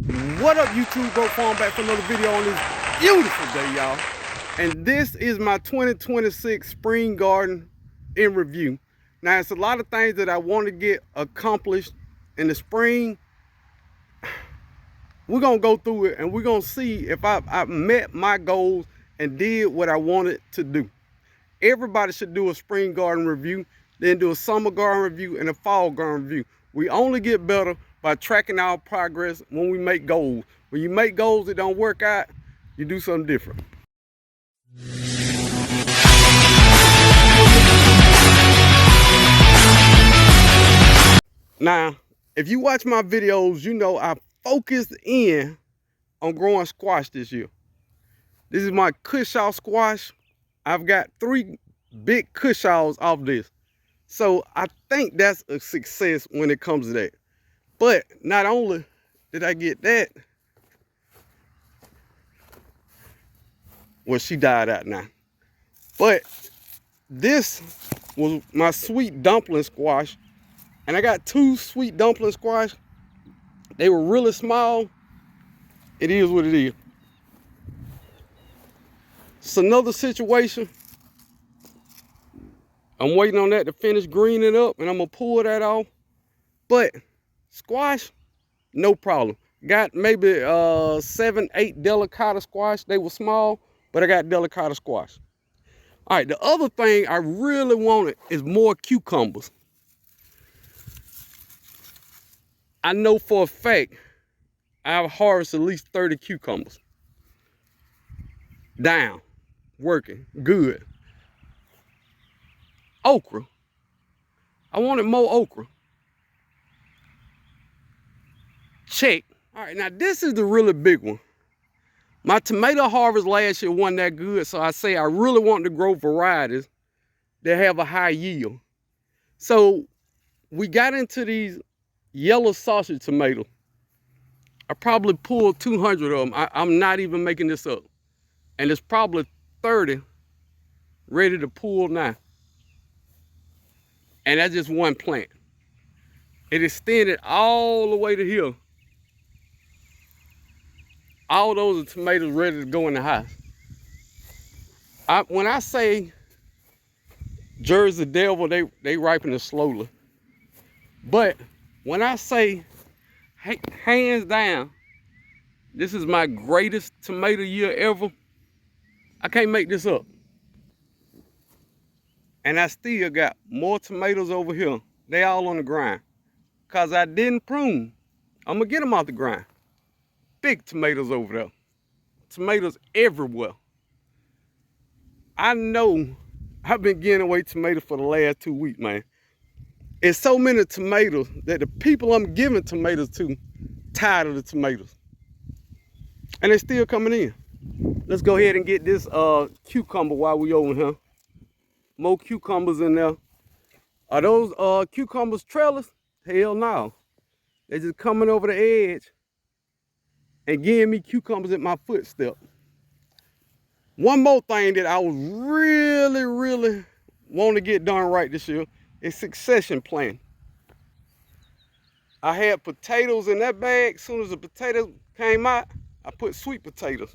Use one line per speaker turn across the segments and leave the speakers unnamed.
What up, YouTube? Bro Farm back for another video on this beautiful day, y'all. And this is my 2026 spring garden in review. Now, it's a lot of things that I want to get accomplished in the spring. We're going to go through it and we're going to see if I met my goals and did what I wanted to do. Everybody should do a spring garden review, then do a summer garden review and a fall garden review. We only get better by tracking our progress when we make goals. When you make goals that don't work out, you do something different. Now, if you watch my videos, you know I focused in on growing squash this year. This is my Shallot squash. I've got 3 big Shallot off this. So I think that's a success when it comes to that. But not only did I get that, well, she died out now. But this was my sweet dumpling squash. And I got 2 sweet dumpling squash. They were really small. It is what it is. It's another situation. I'm waiting on that to finish greening up and I'm gonna pull that off. But squash, no problem. Got maybe 7, 8 delicata squash. They were small, but I got delicata squash. All right, the other thing I really wanted is more cucumbers. I know for a fact I've harvested at least 30 cucumbers. Down, working, good. Okra. I wanted more okra. Check. All right, now this is the really big one. My tomato harvest last year wasn't that good, so I say I really want to grow varieties that have a high yield. So we got into these yellow sausage tomatoes. I probably pulled 200 of them. I'm not even making this up. And it's probably 30 ready to pull now. And that's just one plant. It extended all the way to here. All those are tomatoes ready to go in the house. When I say Jersey Devil, they ripen slowly. But when I say, hands down, this is my greatest tomato year ever, I can't make this up. And I still got more tomatoes over here. They all on the ground. Because I didn't prune. I'm going to get them off the ground. Big tomatoes over there. Tomatoes everywhere. I know I've been giving away tomatoes for the last 2 weeks, man. It's so many tomatoes that the people I'm giving tomatoes to tired of the tomatoes. And they're still coming in. Let's go ahead and get this cucumber while we over here. More cucumbers in there. Are those cucumbers trellis? Hell no. They're just coming over the edge and giving me cucumbers at my footstep. One more thing that I was really want to get done right this year is succession planting. I had potatoes in that bag. As soon as the potatoes came out, I put sweet potatoes.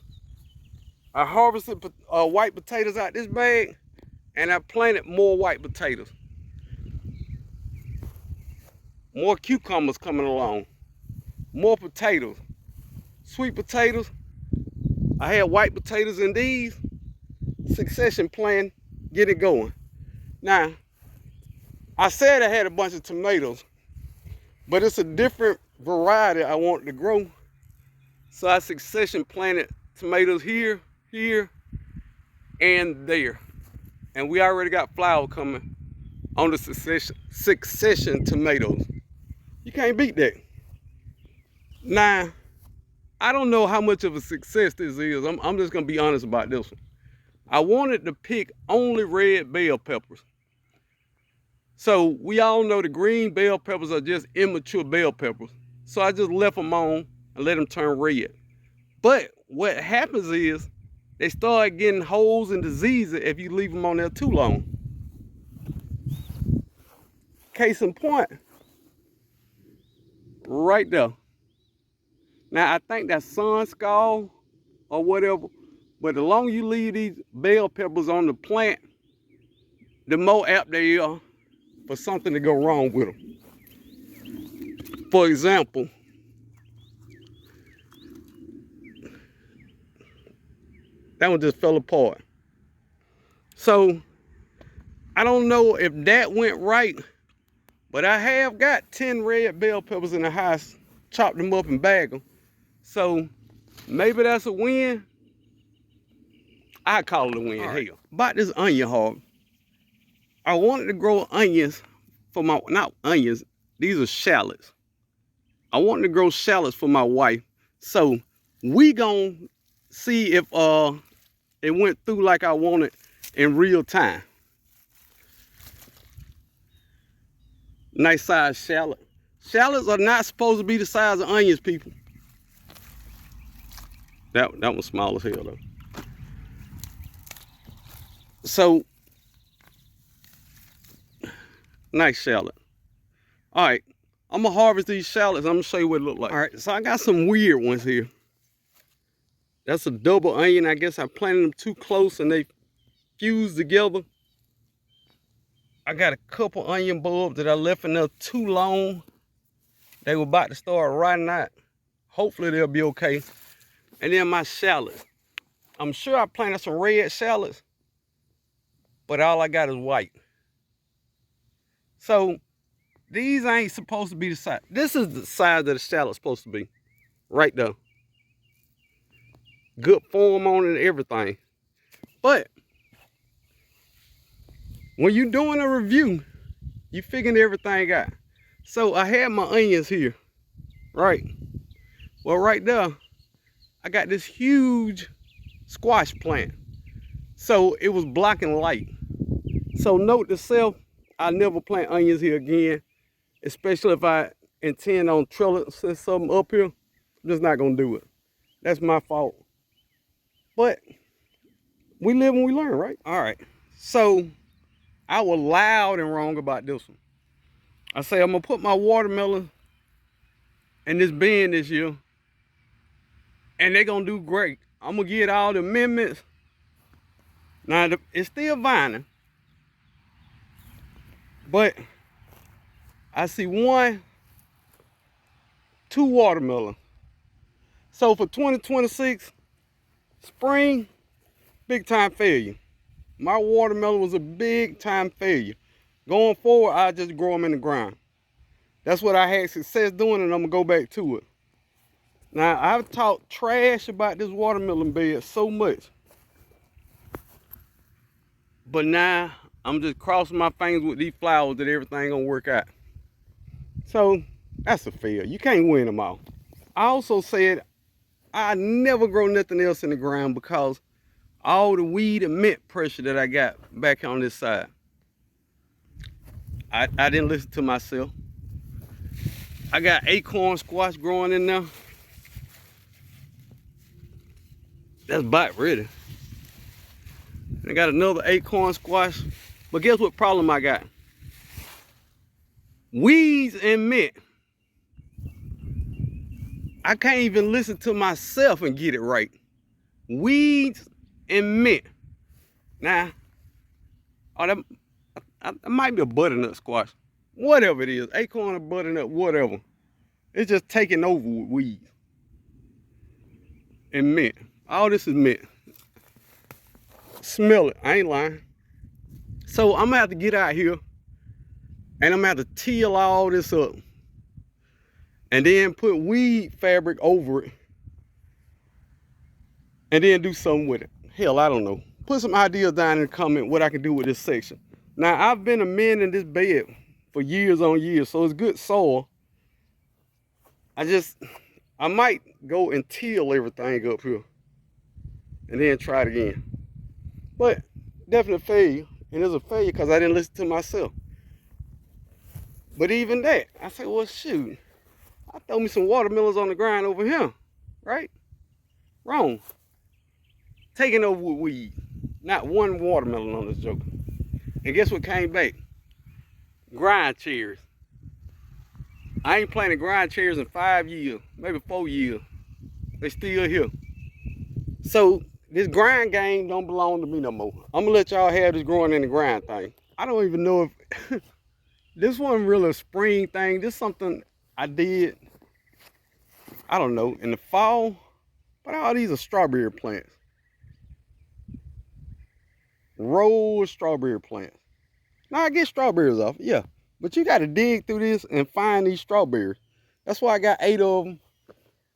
I harvested white potatoes out this bag and I planted more white potatoes. More cucumbers coming along. More potatoes. Sweet potatoes. I had white potatoes in these. Succession plan, get it going. Now, I said I had a bunch of tomatoes, but it's a different variety I wanted to grow. So I succession planted tomatoes here, here, and there. And we already got flower coming on the succession tomatoes. You can't beat that. Now, I don't know how much of a success this is. I'm just gonna be honest about this one. I wanted to pick only red bell peppers. So we all know the green bell peppers are just immature bell peppers. So I just left them on and let them turn red. But what happens is they start getting holes and diseases if you leave them on there too long. Case in point, right there. Now, I think that's sun scald or whatever, but the longer you leave these bell peppers on the plant, the more apt they are for something to go wrong with them. For example, that one just fell apart. So, I don't know if that went right, but I have got 10 red bell peppers in the house, chopped them up and bagged them. So, maybe that's a win. I call it a win. Right. Hell, about this onion harvest, I wanted to grow onions for my, not onions, these are shallots. I wanted to grow shallots for my wife. So we gonna see if it went through like I wanted in real time. Nice size shallot. Shallots are not supposed to be the size of onions, people. That one's small as hell though. So, nice shallot. All right, I'm gonna harvest these shallots. I'm gonna show you what it look like. All right, so I got some weird ones here. That's a double onion. I guess I planted them too close and they fused together. I got a couple onion bulbs that I left in there too long. They were about to start rotting out. Hopefully they'll be okay. And then my shallots. I'm sure I planted some red shallots, but all I got is white. So these ain't supposed to be the size. This is the size that the shallot's supposed to be. Right there. Good form on it and everything. But when you're doing a review, you figuring everything out. So I had my onions here, right? Well, right there, I got this huge squash plant. So it was blocking light. So note to self, I'll never plant onions here again, especially if I intend on trellising something up here. I'm just not gonna do it. That's my fault. But we live and we learn, right? All right, so I was loud and wrong about this one. I say I'm gonna put my watermelon in this bin this year, and they're gonna do great. I'm gonna get all the amendments. Now, it's still vining, but I see 1, 2 watermelon. So for 2026, spring, big time failure. My watermelon was a big time failure. Going forward, I just grow them in the ground. That's what I had success doing, and I'm gonna go back to it. Now, I've talked trash about this watermelon bed so much, but now I'm just crossing my fingers with these flowers that everything gonna work out. So that's a fail. You can't win them all. I also said I never grow nothing else in the ground because all the weed and mint pressure that I got back on this side. I didn't listen to myself. I got acorn squash growing in there. That's about ready. I got another acorn squash. But guess what problem I got? Weeds and mint. I can't even listen to myself and get it right. Weeds and mint. Now, that might be a butternut squash. Whatever it is, acorn or butternut, whatever. It's just taking over with weeds and mint. All this is mint. Smell it, I ain't lying. So I'm gonna have to get out here and I'm gonna have to till all this up and then put weed fabric over it and then do something with it. Hell, I don't know. Put some ideas down in the comment what I can do with this section. Now, I've been amending this bed for years on years, so it's good soil. I might go and till everything up here and then try it again. But definitely failure, and it's a failure because I didn't listen to myself. But even that, I said, well, shoot, I throw me some watermelons on the ground over here, right? Wrong. Taking over with weed. Not one watermelon on this joker. And guess what came back? Grind cherries. I ain't planted grind cherries in 5 years, maybe 4 years. They still here. So this grind game don't belong to me no more. I'm gonna let y'all have this growing in the grind thing. I don't even know if this wasn't really a spring thing. This is something I did, I don't know, in the fall. But all these are strawberry plants. Roll strawberry plants. Now I get strawberries off, yeah. But you gotta dig through this and find these strawberries. That's why I got 8 of them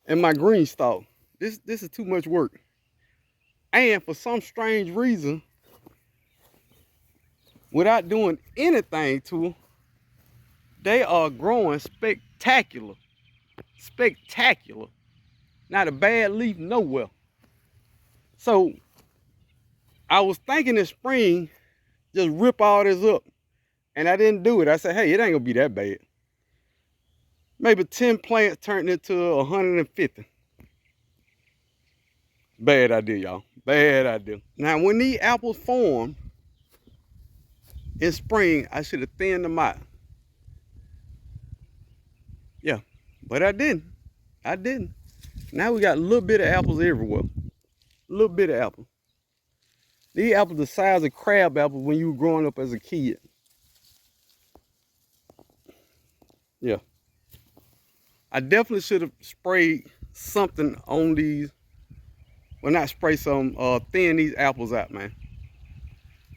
in my green stalk. This is too much work. And for some strange reason, without doing anything to them, they are growing spectacular. Spectacular. Not a bad leaf nowhere. So I was thinking this spring, just rip all this up. And I didn't do it. I said, hey, it ain't gonna be that bad. Maybe 10 plants turned into 150. Bad idea, y'all. Bad idea. Now, when these apples form in spring, I should have thinned them out. Yeah, but I didn't. I didn't. Now we got a little bit of apples everywhere. A little bit of apples. These apples the size of crab apples when you were growing up as a kid. Yeah. I definitely should have sprayed something on these. Well, not spray some, thin these apples out, man.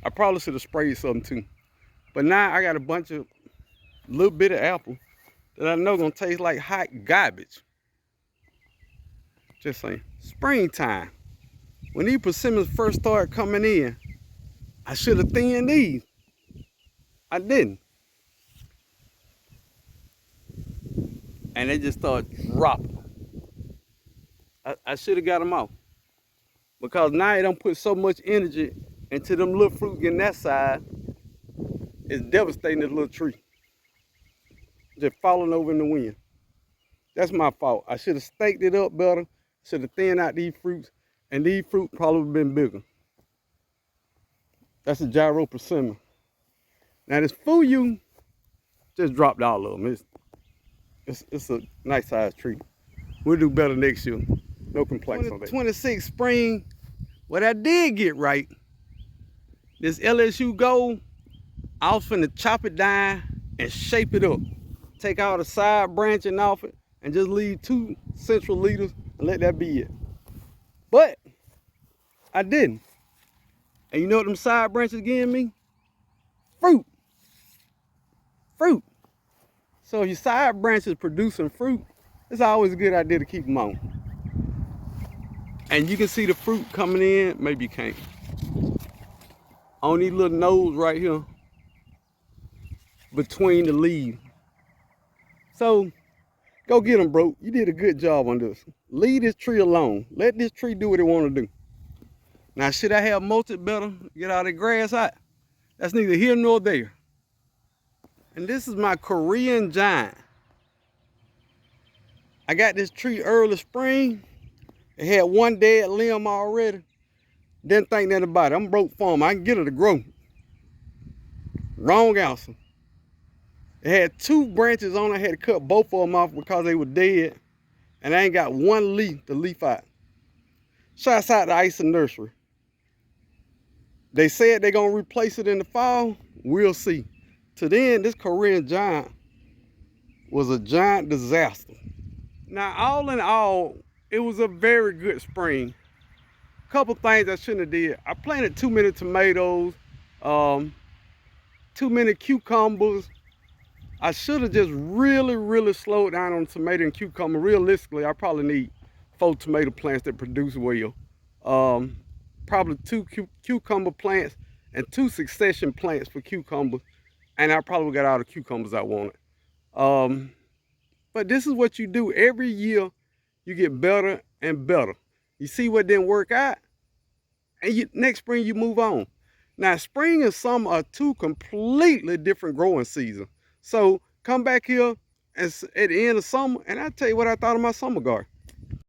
I probably should have sprayed something too. But now I got a bunch of little bit of apple that I know gonna taste like hot garbage. Just saying. Springtime. When these persimmons first started coming in, I should have thinned these. I didn't. And they just started dropping. I should have got them off. Because now they don't put so much energy into them little fruit getting that side. It's devastating this little tree. Just falling over in the wind. That's my fault. I should have staked it up better. Should have thinned out these fruits. And these fruit probably would have been bigger. That's a gyro persimmon. Now this Fuyu just dropped all of them. It's a nice sized tree. We'll do better next year. No complaints on that. 26 spring, what I did get right, this LSU gold, I was finna chop it down and shape it up. Take all the side branching off it and just leave 2 central leaders and let that be it. But I didn't. And you know what them side branches giving me? Fruit. Fruit. So if your side branches producing fruit, it's always a good idea to keep them on. And you can see the fruit coming in, maybe you can't. On these little nodes right here, between the leaves. So, go get them, bro. You did a good job on this. Leave this tree alone. Let this tree do what it want to do. Now, should I have mulched better? Get all the grass out? That's neither here nor there. And this is my Korean giant. I got this tree early spring. It had 1 dead limb already. Didn't think nothing about it. I'm broke farm. I can get it to grow. Wrong answer. It had 2 branches on it. I had to cut both of them off because they were dead. And I ain't got 1 leaf to leaf out. Shouts out to Ice and Nursery. They said they're going to replace it in the fall. We'll see. To then, this Korean giant was a giant disaster. Now, all in all, it was a very good spring. Couple things I shouldn't have did. I planted too many tomatoes, too many cucumbers. I should have just really slowed down on tomato and cucumber. Realistically, I probably need 4 tomato plants that produce well. Probably 2 cucumber plants and 2 succession plants for cucumbers. And I probably got all the cucumbers I wanted. But this is what you do every year. You get better and better. You see what didn't work out, and next spring you move on. Now, spring and summer are 2 completely different growing seasons. So come back here at the end of summer, and I'll tell you what I thought of my summer garden.